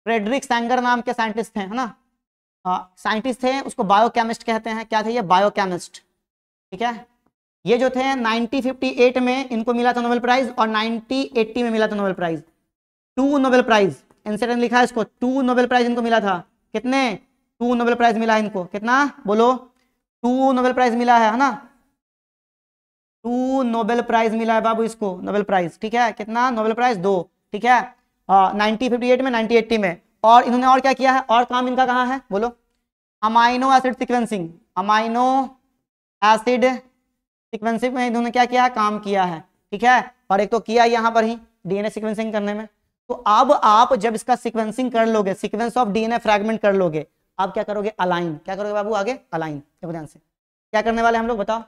फ्रेडरिक सैंगर नाम के साइंटिस्ट थे, है ना, साइंटिस्ट थे, उसको बायोकेमिस्ट कहते हैं। क्या थे ये? बायोकेमिस्ट। ठीक है, ये जो थे 1958 में इनको मिला था नोबेल प्राइज, और 1980 में मिला था नोबेल प्राइज। 2 नोबेल प्राइज, एंसेटन लिखा है इसको, 2 नोबेल प्राइज इनको मिला था। कितने? 2 नोबेल प्राइज मिला है इनको। कितना? बोलो, 2 नोबेल प्राइज मिला है ना, 2 नोबेल प्राइज मिला है बाबू इसको, नोबेल प्राइज। ठीक है, कितना? Nobel prize 2। ठीक है, 1958 में, 1980 में। और इन्होंने और क्या किया है? और काम इनका कहाँ है? बोलो, amino acid sequencing. Amino acid sequencing में इन्होंने क्या किया है? काम किया है। ठीक है, और एक तो किया यहाँ पर ही डीएनए सीक्वेंसिंग करने में। तो अब आप जब इसका सीक्वेंसिंग कर लोगे, सीक्वेंस ऑफ डीएनए फ्रैगमेंट कर लोगे, आप क्या करोगे? अलाइन। क्या करोगे बाबू? आगे अलाइन। देखो ध्यान से, क्या करने वाले हम लोग? बताओ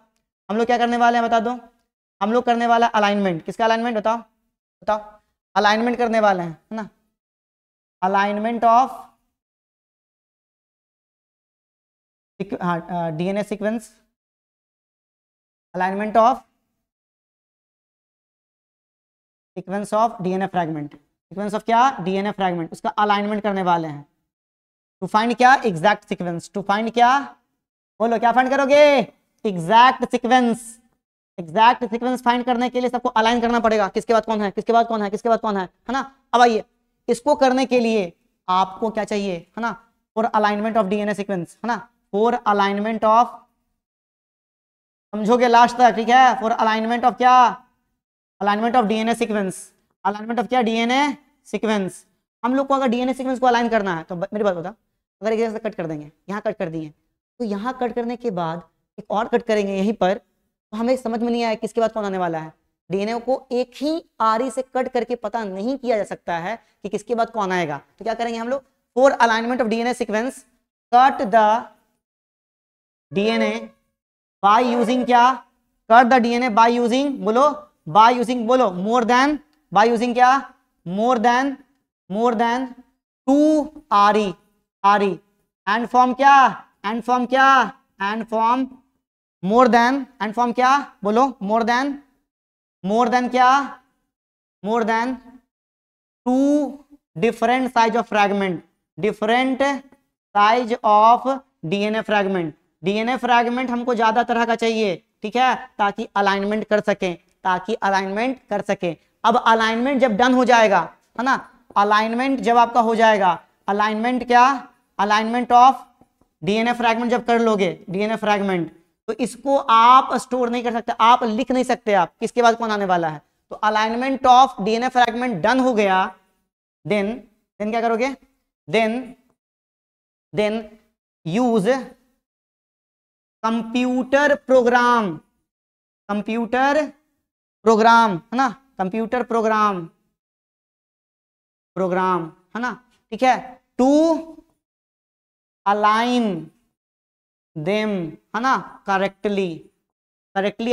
हम लोग क्या करने वाले हैं, बता दो। हम लोग करने वाला अलाइनमेंट। किसका अलाइनमेंट? बताओ बताओ। अलाइनमेंट करने वाले हैं, है ना, alignment of DNA sequence, alignment of sequence of DNA fragment. Sequence of क्या? डीएनए फ्रैगमेंट, उसका अलाइनमेंट करने वाले हैं। टू फाइंड क्या? Exact sequence. टू फाइंड क्या? बोलो, क्या फाइंड करोगे? Exact sequence. Exact sequence find करने के लिए सबको अलाइन करना पड़ेगा, किसके बाद कौन है, किसके बाद कौन है, किसके बाद कौन है ना। अब आइए, इसको करने के लिए आपको क्या चाहिए, है ना, for alignment of DNA sequence, है ना, फॉर अलाइनमेंट ऑफ, समझोगे लास्ट तक? ठीक है, फॉर अलाइनमेंट ऑफ क्या? Alignment of DNA sequence. Alignment of क्या? DNA sequence. हम लोग को अगर डीएनए सीक्वेंस को अलाइन करना है तो मेरी बात बता, अगर एक जगह से कट कर देंगे, यहाँ कट कर दिए, तो यहाँ कट करने के बाद एक और कट करेंगे यहीं पर, तो हमें समझ में नहीं आया किसके बाद कौन आने वाला है। डीएनए को एक ही आरी से कट करके पता नहीं किया जा सकता है कि किसके बाद कौन आएगा। तो क्या करेंगे हम लोग? For alignment of DNA sequence, cut the DNA by using क्या? Cut the DNA by using, बोलो, बाय यूजिंग, बोलो, मोर देन, बाय यूजिंग क्या? मोर देन 2 आरी, एंड फॉर्म क्या? एंड फॉर्म क्या? And form more than, and form क्या? बोलो, more then क्या? More than 2 different size of fragment, different size of DNA fragment. DNA fragment हमको ज्यादा तरह का चाहिए, ठीक है, ताकि अलाइनमेंट कर सके, अब अलाइनमेंट जब डन हो जाएगा, है ना, अलाइनमेंट जब आपका हो जाएगा, अलाइनमेंट क्या? अलाइनमेंट ऑफ डीएनए फ्रैगमेंट जब कर लोगे, डीएनए फ्रैगमेंट, तो इसको आप स्टोर नहीं कर सकते, आप लिख नहीं सकते आप किसके बाद कौन आने वाला है। तो alignment of DNA fragment done हो गया, देन क्या करोगे? देन यूज कंप्यूटर प्रोग्राम, है ना, कंप्यूटर प्रोग्राम, है ना, ठीक है, टू अलाइन देम, है ना, करेक्टली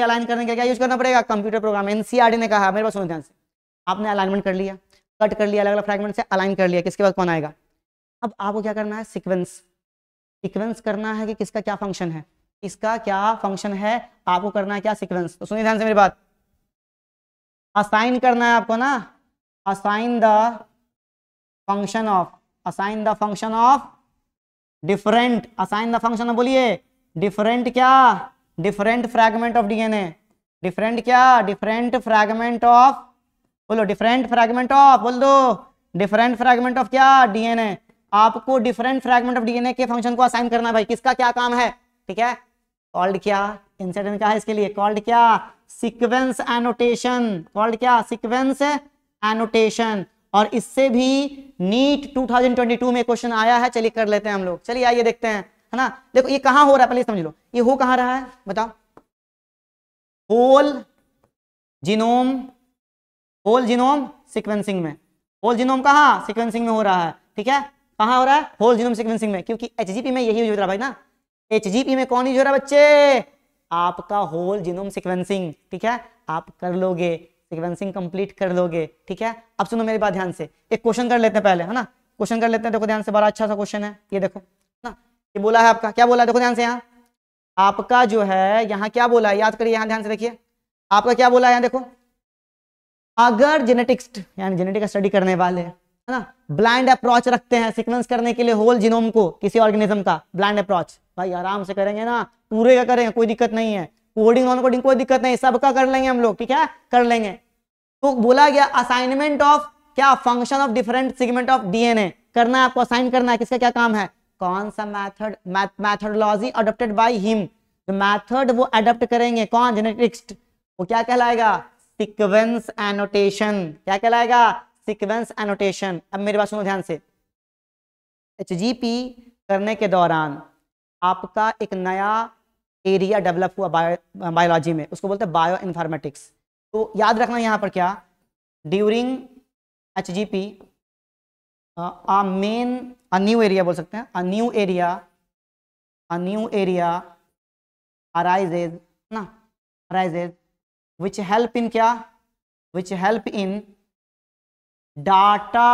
अलाइन करने के लिए क्या यूज करना पड़ेगा? Computer program. एनसीईआरटी ने कहा, मेरे पास सुनो ध्यान से, आपने अलाइनमेंट कर लिया, कट कर लिया, अलग अलग फ्रैगमेंट से अलाइन कर लिया, किसके बाद कौन आएगा। अब आपको क्या करना है? सीक्वेंस करना है कि किसका क्या फंक्शन है, इसका क्या फंक्शन है, आपको करना है क्या? सीक्वेंस। तो सुनिए ध्यान से मेरी बात, असाइन करना है आपको ना, assign the function of different, assign the function of, बोलिए, डिफरेंट क्या? Different fragment of DNA, different क्या? डिफरेंट फ्रैगमेंट ऑफ, बोलो, डिफरेंट फ्रैगमेंट ऑफ, बोल दो, डिफरेंट फ्रैगमेंट ऑफ क्या? डीएनए। आपको डिफरेंट फ्रैगमेंट ऑफ डीएनए के फंक्शन को असाइन करना है भाई, किसका क्या काम है, ठीक है, कॉल्ड क्या? इंसिडेंट क्या है इसके लिए? कॉल्ड क्या? सीक्वेंस एनोटेशन, कॉल्ड क्या? Sequence annotation. और इससे भी नीट 2022 में क्वेश्चन आया है, चलिए कर लेते हैं हम लोग, चलिए आइए देखते हैं, है ना। देखो ये कहां हो रहा है पहले समझ लो, ये हो कहां रहा है बताओ, whole genome, whole genome sequencing में। होल जीनोम कहां सीक्वेंसिंग में हो रहा है, ठीक है, कहां हो रहा है, होल जीनोम सीक्वेंसिंग में, क्योंकि एचजीपी में यही यूज हो रहा है भाई ना। एचजीपी में कौन यूज हो रहा है बच्चे, आपका होल जीनोम सीक्वेंसिंग, ठीक है, आप कर लोगे, सीक्वेंसिंग कंप्लीट कर लोगे, ठीक है। अब सुनो मेरी बात ध्यान से, एक क्वेश्चन कर लेते हैं पहले, है ना, क्वेश्चन कर लेते हैं, देखो ध्यान से, बड़ा अच्छा सा क्वेश्चन है ये, देखो ना, ये बोला है आपका, क्या बोला है देखो ध्यान से, यहाँ आपका जो है यहाँ क्या बोला है, याद करिए, यहाँ ध्यान से देखिए, आपका क्या बोला है यहाँ देखो, अगर जेनेटिक्स यानी जेनेटिक का स्टडी करने वाले है ना, ब्लाइंड अप्रोच रखते हैं सीक्वेंस करने के लिए होल जीनोम को किसी ऑर्गेनिज्म का, ब्लाइंड अप्रोच, भाई आराम से करेंगे ना, पूरे का करेंगे, कोई दिक्कत नहीं है, कोडिंग नॉन कोडिंग कोई दिक्कत नहीं, सबका कर लेंगे हम लोग, ठीक है, कर लेंगे। तो बोला गया असाइनमेंट ऑफ क्या, function of different segment of DNA करना है आपको, असाइन करना है, किसका क्या काम है, कौन सा method, methodology adopted by him, जो मेथड वो अडॉप्ट करेंगे कौन, जेनेटिक्स, वो क्या कहलाएगा, सीक्वेंस एनोटेशन, क्या कहलाएगा, सीक्वेंस एनोटेशन। अब मेरी बात सुनो ध्यान से, एचजीपी करने के दौरान आपका एक नया एरिया डेवलप हुआ बायोलॉजी में, उसको बोलते हैं बायो इन्फॉर्मेटिक्स। तो याद रखना यहाँ पर क्या, during HGP a new area बोल सकते हैं, अ न्यू एरिया अराइजेज ना, अराइजेज विच हेल्प इन क्या, which help in data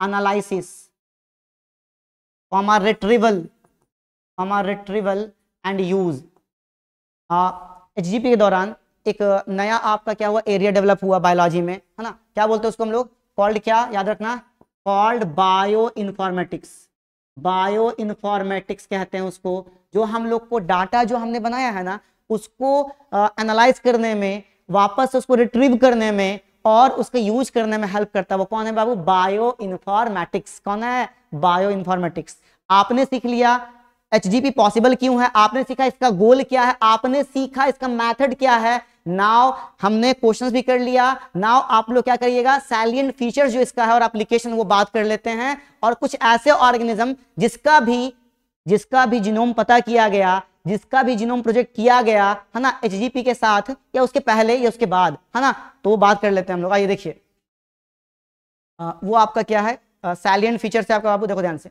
analysis, retrieval and use. HGP के दौरान एक नया आपका क्या हुआ, एरिया डेवलप हुआ बायोलॉजी में, है ना, क्या बोलते हैं उसको हम लोग, कॉल्ड क्या, याद रखना, called bio informatics, bio informatics कहते हैं उसको, जो हम लोग को डाटा जो हमने बनाया है ना, उसको एनालाइज करने में, वापस उसको रिट्रीव करने में और उसके यूज करने में हेल्प करता है, वो कौन है बाबू, बायो इन्फॉर्मेटिक्स, कौन है, बायो इन्फॉर्मेटिक्स। आपने सीख लिया एचजीपी पॉसिबल क्यों है, आपने सीखा इसका गोल क्या है, आपने सीखा इसका मेथड क्या है, नाउ हमने क्वेश्चंस भी कर लिया, नाउ आप लोग क्या करिएगा, सैलिएंट फीचर्स जो इसका है और एप्लीकेशन वो बात कर लेते हैं, और कुछ ऐसे ऑर्गेनिज्म जिसका भी जीनोम पता किया गया, जिसका भी जीनोम प्रोजेक्ट किया गया है ना एचजीपी के साथ, या उसके पहले या उसके बाद, है ना, तो वो बात कर लेते हैं हम लोग। आइए देखिए, वो आपका क्या है, सैलिएंट फीचर से आपका बाबू देखो ध्यान से,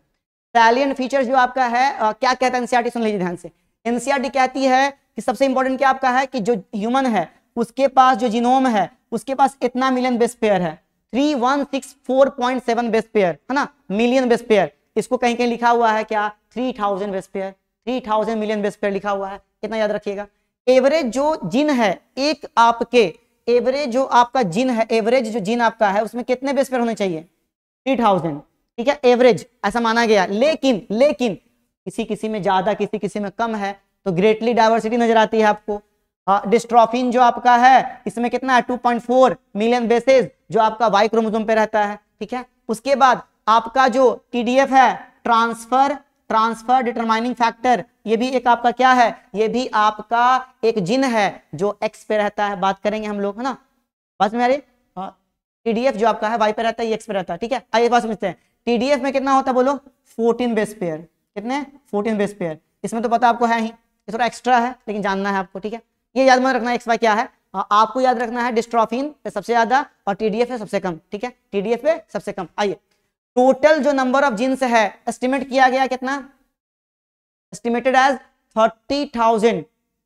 सैलिएंट फीचर जो आपका है क्या कहता है एनसीईआरटी, सुन लीजिए ध्यान से, एनसीईआरटी कहती है कि सबसे इंपॉर्टेंट क्या आपका है कि जो ह्यूमन है उसके पास जो जीनोम है उसके पास इतना मिलियन बेस पेयर है, 3164.7 बेस पेयर, है ना, मिलियन बेस पेयर, इसको कहीं कहीं लिखा हुआ है क्या, 3000 base pair, 3000 million base pair लिखा हुआ है, इतना याद रखिएगा। एवरेज जो जीन है एक आपके, एवरेज जो आपका जीन है, एवरेज जो जीन आपका है उसमें कितने बेस पेयर होने चाहिए, 3000, ठीक है, एवरेज ऐसा माना गया, लेकिन किसी में ज्यादा किसी में कम है, तो ग्रेटली डाइवर्सिटी नजर आती है आपको। डिस्ट्रोफिन जो आपका है इसमें कितना है, 2.4 मिलियन बेसेस जो आपका वाई क्रोमोसोम पे रहता है, ठीक है। उसके बाद आपका जो टीडीएफ है, ट्रांसफर डिटरमाइनिंग फैक्टर, ये भी एक आपका क्या है, ये भी आपका एक जीन है जो एक्स पे रहता है, बात करेंगे हम लोग, है ना, बस मेरे टीडीएफ जो आपका है वाई पे रहता है, ये एक्स पे रहता है, ठीक है। आइए बात समझते हैं, टीडीएफ में कितना होता है बोलो, 14 बेस पेयर, कितने, 14 बेस पेयर, इसमें तो पता आपको है ही, ये थोड़ा एक्स्ट्रा है लेकिन जानना है आपको, ठीक है, ये याद मत रखना एक्स वाई क्या है, आपको याद रखना है डिस्ट्रोफिन पे सबसे ज्यादा और टीडीएफ पे सबसे कम, ठीक है, टीडीएफ पे सबसे कम। आइए, टोटल जो नंबर ऑफ जीन्स है एस्टिमेट किया गया कितना, एस्टिमेटेड एज 30,000,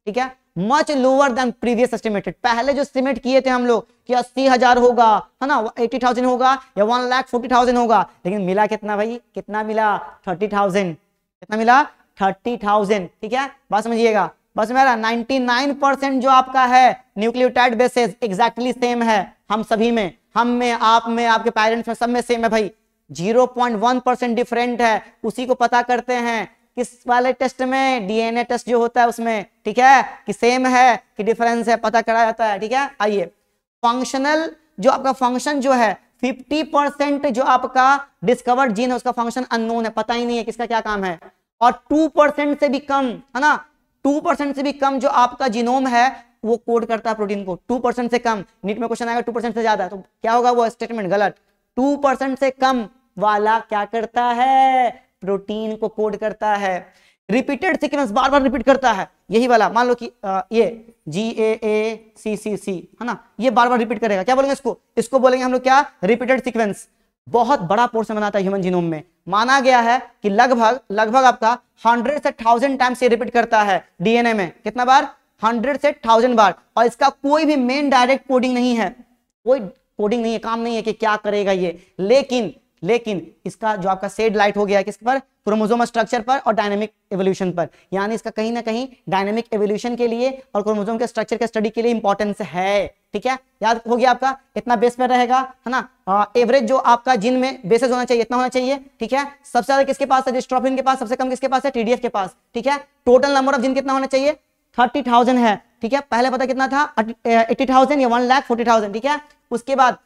ठीक है, much lower than previous estimated, पहले जो एस्टिमेट किए थे हम लोग कि 80,000 होगा, है ना, 80,000 होगा या 1,40,000 होगा, लेकिन मिला कितना भाई, कितना मिला, 30,000, कितना मिला, 30,000, ठीक है, बात समझिएगा, बस मेरा 99% जो आपका है न्यूक्लियोटाइड बेसेस एग्जैक्टली सेम है, हम सभी में, हम में, आप में, आपके पेरेंट्स में, सब में सेम है भाई, 0.1% डिफरेंट है, उसी को पता करते हैं किस वाले टेस्ट में, डीएनए टेस्ट जो होता है उसमें, ठीक है, कि सेम है कि डिफरेंस है, पता करा जाता है, ठीक है। आइए, फंक्शनल जो आपका फंक्शन जो है 50% जो आपका डिस्कवर्ड जीन है उसका फंक्शन अननोन है, पता ही नहीं है किसका क्या काम है, और 2% से भी कम, है ना, 2% से भी कम जो आपका जीनोम है वो कोड करता है प्रोटीन को, 2% से कम, नीट में क्वेश्चन आएगा 2% से ज्यादा, तो क्या होगा, वो स्टेटमेंट गलत, 2% से कम वाला क्या करता है, प्रोटीन को कोड करता है। रिपीटेड सीक्वेंस बार बार रिपीट करता है, यही वाला मान लो कि ये GAACCC है ना, ये बार बार रिपीट करेगा, क्या बोलेंगे इसको, इसको बोलेंगे हम लोग क्या, रिपीटेड सीक्वेंस। बहुत बड़ा पोर्शन बनाता है ह्यूमन जीनोम में, माना गया है कि लगभग आपका 100 से 1000 टाइम्स ये रिपीट करता है डीएनए में, कितना बार, 100 से 1000 बार। और इसका कोई भी मेन डायरेक्ट कोडिंग नहीं है, कोई कोडिंग नहीं है, काम नहीं है कि क्या करेगा ये, लेकिन इसका जो आपका शेड लाइट हो गया है किस पर, क्रोमोसोम स्ट्रक्चर पर और डायनेमिक एवोल्यूशन पर, यानी इसका कहीं ना कहीं डायनेमिक एवोल्यूशन के लिए और क्रोमोसोम के स्ट्रक्चर के स्टडी के लिए इंपॉर्टेंस है, ठीक है, याद हो गया आपका, इतना बेस पर रहेगा, है ना। एवरेज जो आपका जिन में बेसेस होना चाहिए इतना होना चाहिए, ठीक है। सबसे ज्यादा किसके पास है, डिस्ट्रोफिन के पास, सबसे कम किसके पास है, TDF के पास, ठीक है। टोटल नंबर ऑफ जिन कितना होना चाहिए, 30,000 है, ठीक है। पहले पता कितना था, 80,000 या 1,40,000, ठीक है। उसके बाद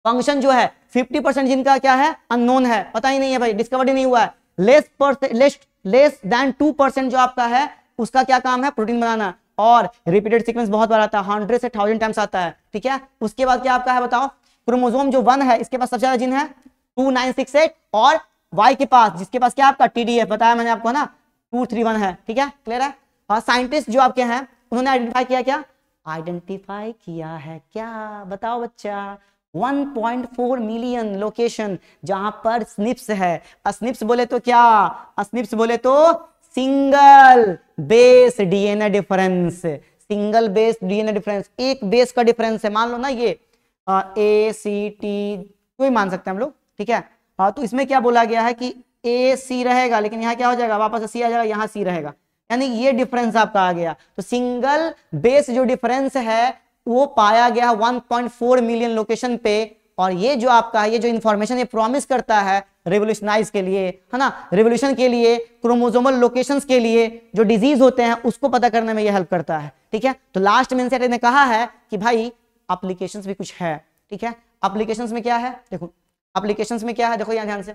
फंक्शन जो है 50% जिनका क्या है, अननोन है, पता ही नहीं है भाई, डिस्कवर्ड ही नहीं हुआ है। लेस देन 2% जो आपका है उसका क्या काम है, प्रोटीन बनाना, और रिपीटेड सीक्वेंस बहुत बार आता है, 100 से 1000 टाइम्स आता है, ठीक है। उसके बाद क्या आपका है बताओ, क्रोमोसोम जो 1 है इसके पास सबसे ज्यादा जिन है 2968, और Y के पास, जिसके पास क्या आपका TDF बताया मैंने आपको ना, 231 है, ठीक है, क्लियर है। और साइंटिस्ट जो आपके हैं उन्होंने आइडेंटिफाई किया है क्या बताओ बच्चा, 1.4 मिलियन लोकेशन जहां पर स्निप्स है। स्निप्स बोले तो क्या, स्निप्स बोले तो single base DNA difference, single base DNA difference, एक बेस का डिफरेंस है, मान लो ना ये ACT कोई मान सकते हैं हम लोग, ठीक है। तो इसमें क्या बोला गया है कि AC रहेगा, लेकिन यहाँ क्या हो जाएगा, वापस C आ जाएगा, यहाँ C रहेगा, यानी ये डिफरेंस आपका आ गया। तो सिंगल बेस जो डिफरेंस है वो पाया गया 1.4 मिलियन लोकेशन पे, और ये जो आपका है, ये जो इंफॉर्मेशन ये प्रॉमिस करता है रिवोल्यूशनाइज के लिए, है ना, रिवोल्यूशन के लिए, क्रोमोसोमल लोकेशंस के लिए, जो डिजीज होते हैं उसको पता करने में ये हेल्प करता है, ठीक है। तो लास्ट में इनसेट ने कहा है कि भाई एप्लीकेशंस भी कुछ है, ठीक है। एप्लीकेशंस में क्या है, देखो एप्लीकेशंस में क्या है, देखो यहाँ ध्यान से,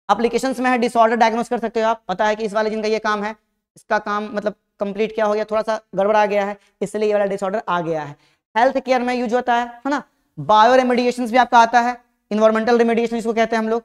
एप्लीकेशंस में है डिसऑर्डर डायग्नोस कर सकते हो आप, पता है कि इस वाले जिनका ये काम है, इसका काम मतलब कंप्लीट क्या हो गया, थोड़ा सा गड़बड़ा गया है, इसलिए ये वाला डिसऑर्डर आ गया है। हेल्थ केयर में यूज होता है ना। बायो रेमेडिएशंस भी आपका आता है, इन्वायरमेंटल रेमेडिएशन इसको कहते हैं हम लोग।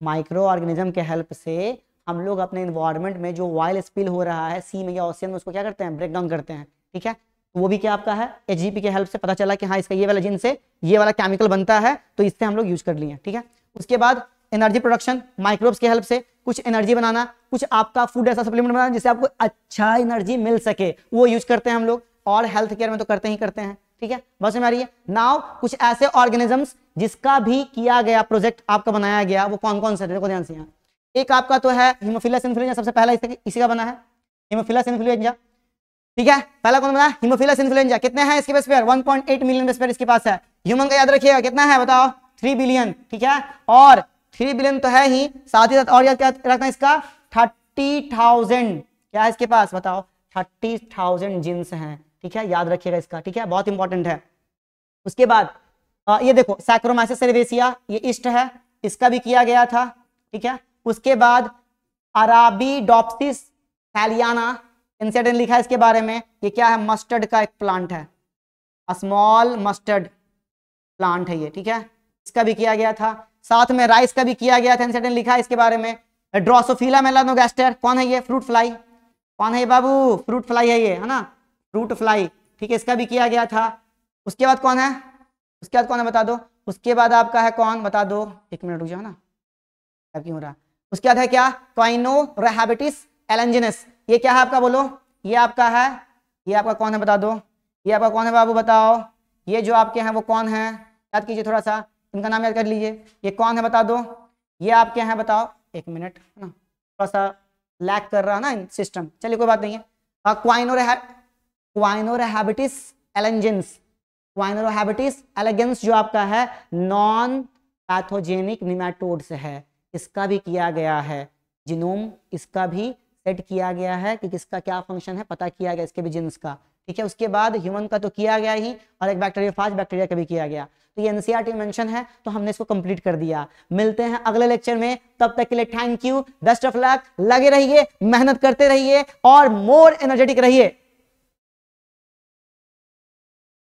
माइक्रो ऑर्गेनिज्म के हेल्प से हम लोग अपने इन्वायरमेंट में जो ऑयल स्पिल हो रहा है सी में या ओशियन में, उसको क्या करते हैं, ब्रेक डाउन करते हैं, ठीक है। तो वो भी क्या आपका है, HGP के हेल्प से पता चला कि हाँ इसका ये वाला जिन से ये वाला केमिकल बनता है, तो इससे हम लोग यूज कर लिए, ठीक है। उसके बाद एनर्जी प्रोडक्शन, माइक्रोब्स की हेल्प से कुछ एनर्जी बनाना, कुछ आपका फूड ऐसा सप्लीमेंट बनाना जिससे आपको अच्छा एनर्जी मिल सके, वो यूज करते हैं हम लोग, और हेल्थ केयर में तो करते हैं, ठीक है, बस में आ रही है। नाउ कुछ ऐसे ऑर्गेनिजम्स जिसका भी किया गया प्रोजेक्ट आपका बनाया गया, वो कौन कौन से, देखो ध्यान से यहाँ, एक आपका तो है हीमोफिलस इन्फ्लुएंजा, सबसे पहला इसी का बना है हीमोफिलस इन्फ्लुएंजा, ठीक है। पहला कौन बना, हीमोफिलस इन्फ्लुएंजा, कितने हैं इसके बेस पर, 1.8 मिलियन बेस पर इसके पास है। ह्यूमन का याद रखिएगा कितना है बताओ, 3 बिलियन, ठीक है, और 3 बिलियन तो है ही, साथ ही साथ और याद क्या रखना इसका, 30,000 क्या है इसके पास बताओ, 30,000 जीन्स हैं, ठीक है, याद रखिएगा इसका, ठीक है, बहुत इंपॉर्टेंट है। उसके बाद ये देखो सैक्रोमाइसिस सेरेविसिया, ये ईस्ट है, इसका भी किया गया था, ठीक है। उसके बाद अराबिडोप्सिस थैलियाना, इनसेट ने लिखा है इसके बारे में, ये क्या है, मस्टर्ड का एक प्लांट है, स्मॉल मस्टर्ड प्लांट है ये, ठीक है, इसका भी किया गया था। साथ में राइस का भी किया गया था, इनसेट ने लिखा है इसके बारे में। ड्रोसोफिला मेलानोगास्टर, कौन है ये, फ्रूट फ्लाई, कौन है ये बाबू, फ्रूट फ्लाई है ये, है ना, फ्रूट फ्लाई, ठीक है, इसका भी किया गया था। उसके बाद कौन है, उसके बाद कौन है बता दो, उसके बाद आपका है कौन बता दो, एक मिनट रुक जाओ ना, क्या क्यों हो रहा। उसके बाद है क्या, क्वाइनोरहैबिटिस एलेंजिनस, ये क्या है आपका बोलो, ये आपका है, ये आपका कौन है बता दो, ये आपका कौन है बाबू बताओ, ये जो आपके हैं वो कौन है, याद कीजिए थोड़ा सा, इनका नाम याद कर लीजिए, ये कौन है बता दो, ये आपके हैं बताओ, एक मिनट ना, थोड़ा सा लैग कर रहा है ना सिस्टम, चलिए कोई बात नहीं है। क्वाइनोरहैबिटिस एलेंजिनस, क्वाइनोरहैबिटिस एलेगेंस जो आपका है नॉन पैथोजेनिक निमेटोड्स है, इसका भी किया गया है जीनोम, इसका भी सेट किया गया है कि किसका क्या फंक्शन है पता किया गया, इसके भी जीन्स का, ठीक है। उसके बाद ह्यूमन का तो किया गया ही, और एक बैक्टीरियोफाज बैक्टीरिया का भी किया गया। तो ये एनसीईआरटी मेंशन है, तो हमने इसको कंप्लीट कर दिया। मिलते हैं अगले लेक्चर में, तब तक के लिए thank you, best of luck, लगे रहिए, मेहनत करते रहिए और मोर एनर्जेटिक रहिए।